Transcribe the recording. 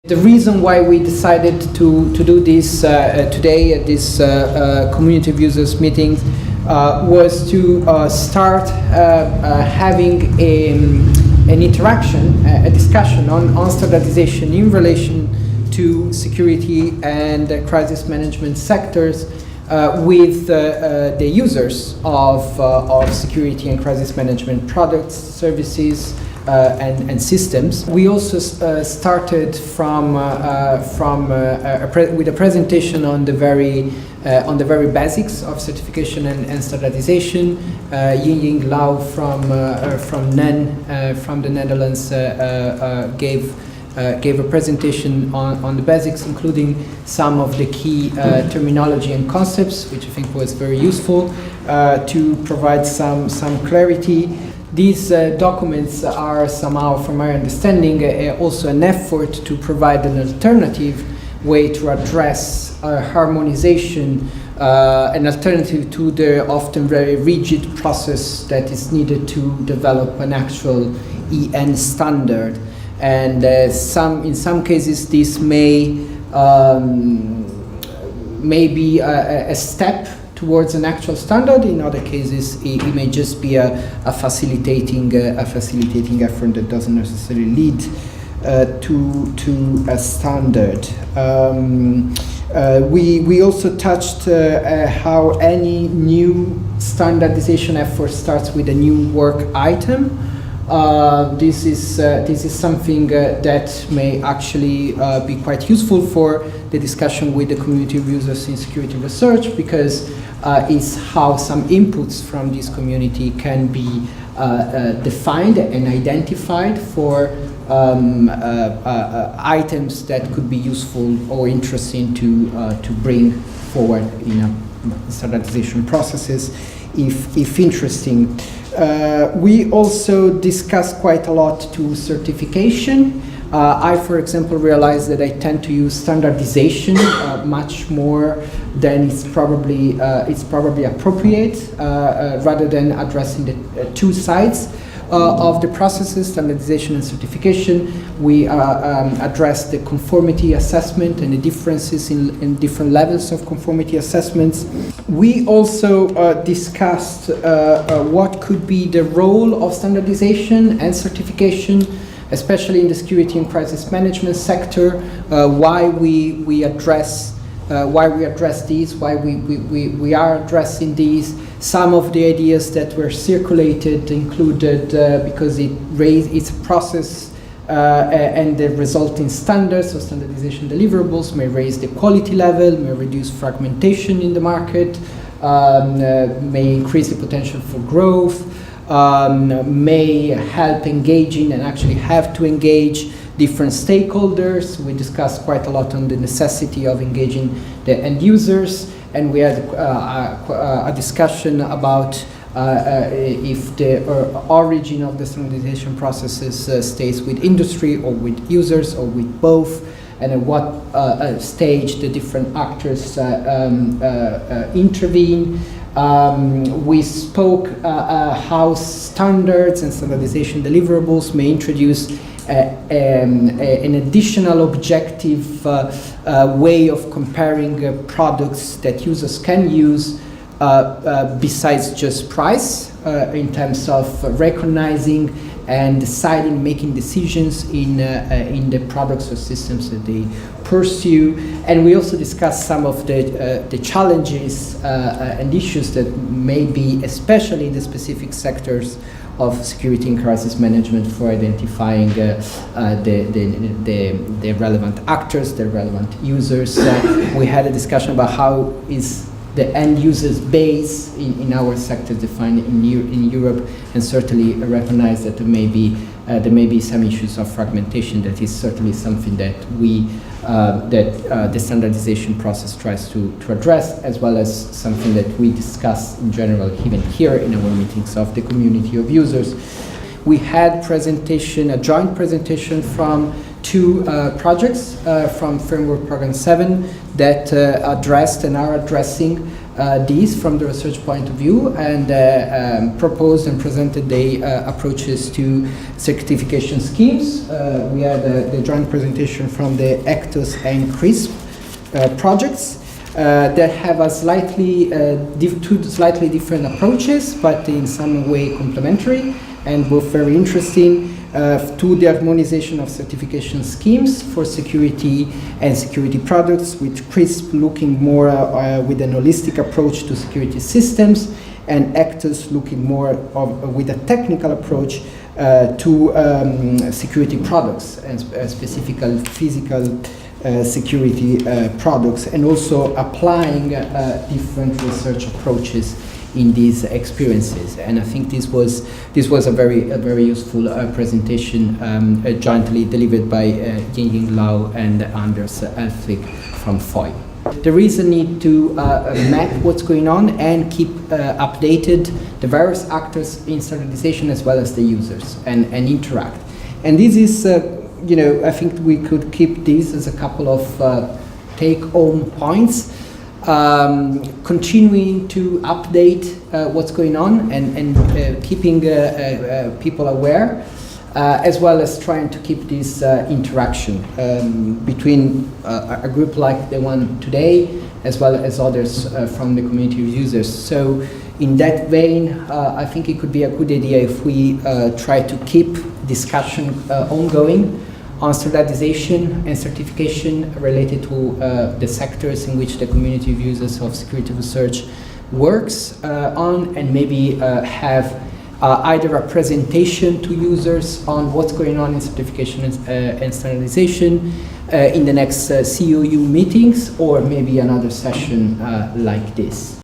The reason why we decided to do this today at this community of users meeting was to start having an interaction, a discussion on standardization in relation to security and crisis management sectors with the users of security and crisis management products, services, and systems. We also started with a presentation on the very basics of certification and standardization. Ying Lau from the Netherlands gave a presentation on the basics, including some of the key terminology and concepts, which I think was very useful to provide some clarity. These documents are somehow, from my understanding, also an effort to provide an alternative way to address harmonization, an alternative to the often very rigid process that is needed to develop an actual EN standard. And in some cases, this may be a step towards an actual standard. In other cases, it may just be a facilitating effort that doesn't necessarily lead to a standard. We also touched how any new standardization effort starts with a new work item. This is something that may actually be quite useful for the discussion with the community of users in security research, because it's how some inputs from this community can be defined and identified for items that could be useful or interesting to bring forward in standardization processes, if interesting. We also discussed quite a lot to certification. I, for example, realized that I tend to use standardization much more than it's probably appropriate, rather than addressing the two sides of the processes, standardization and certification. We addressed the conformity assessment and the differences in different levels of conformity assessments. We also discussed what could be the role of standardization and certification, especially in the security and crisis management sector, why we address these, why we are addressing these. Some of the ideas that were circulated included, because it's a process and the resulting standards or standardization deliverables may raise the quality level, may reduce fragmentation in the market, may increase the potential for growth, may help engaging and actually have to engage different stakeholders. We discussed quite a lot on the necessity of engaging the end users, and we had a discussion about if the origin of the standardization processes stays with industry or with users or with both, and at what stage the different actors intervene. We spoke how standards and standardization deliverables may introduce an additional objective way of comparing products that users can use besides just price, in terms of recognizing and deciding, making decisions in the products or systems that they pursue. And we also discussed some of the challenges and issues that may be, especially in the specific sectors of security and crisis management, for identifying the relevant actors, the relevant users. We had a discussion about how is the end users base in our sector defined in Europe, and certainly recognize that there may be some issues of fragmentation. That is certainly something that the standardization process tries to address, as well as something that we discuss in general even here in our meetings of the community of users. We had a joint presentation from two projects from Framework Program 7 that addressed and are addressing these from the research point of view, and proposed and presented the approaches to certification schemes. We had the joint presentation from the ECTOS and CRISP projects that have a two slightly different approaches, but in some way complementary, and both very interesting. To the harmonization of certification schemes for security and security products, with CRISP looking more with an holistic approach to security systems, and ECTOS looking more with a technical approach to security products, and specifically physical security products, and also applying different research approaches in these experiences. And I think this was a very useful presentation jointly delivered by Ying Lau and Anders Elfvik from CoU. There is a need to map what's going on and keep updated the various actors in standardization as well as the users, and interact. And this is, I think we could keep this as a couple of take-home points. Continuing to update what's going on, and keeping people aware, as well as trying to keep this interaction between a group like the one today, as well as others from the community of users. So in that vein, I think it could be a good idea if we try to keep discussion ongoing on standardization and certification related to the sectors in which the community of users of security research works on, and maybe have either a presentation to users on what's going on in certification and standardization in the next CoU meetings, or maybe another session like this.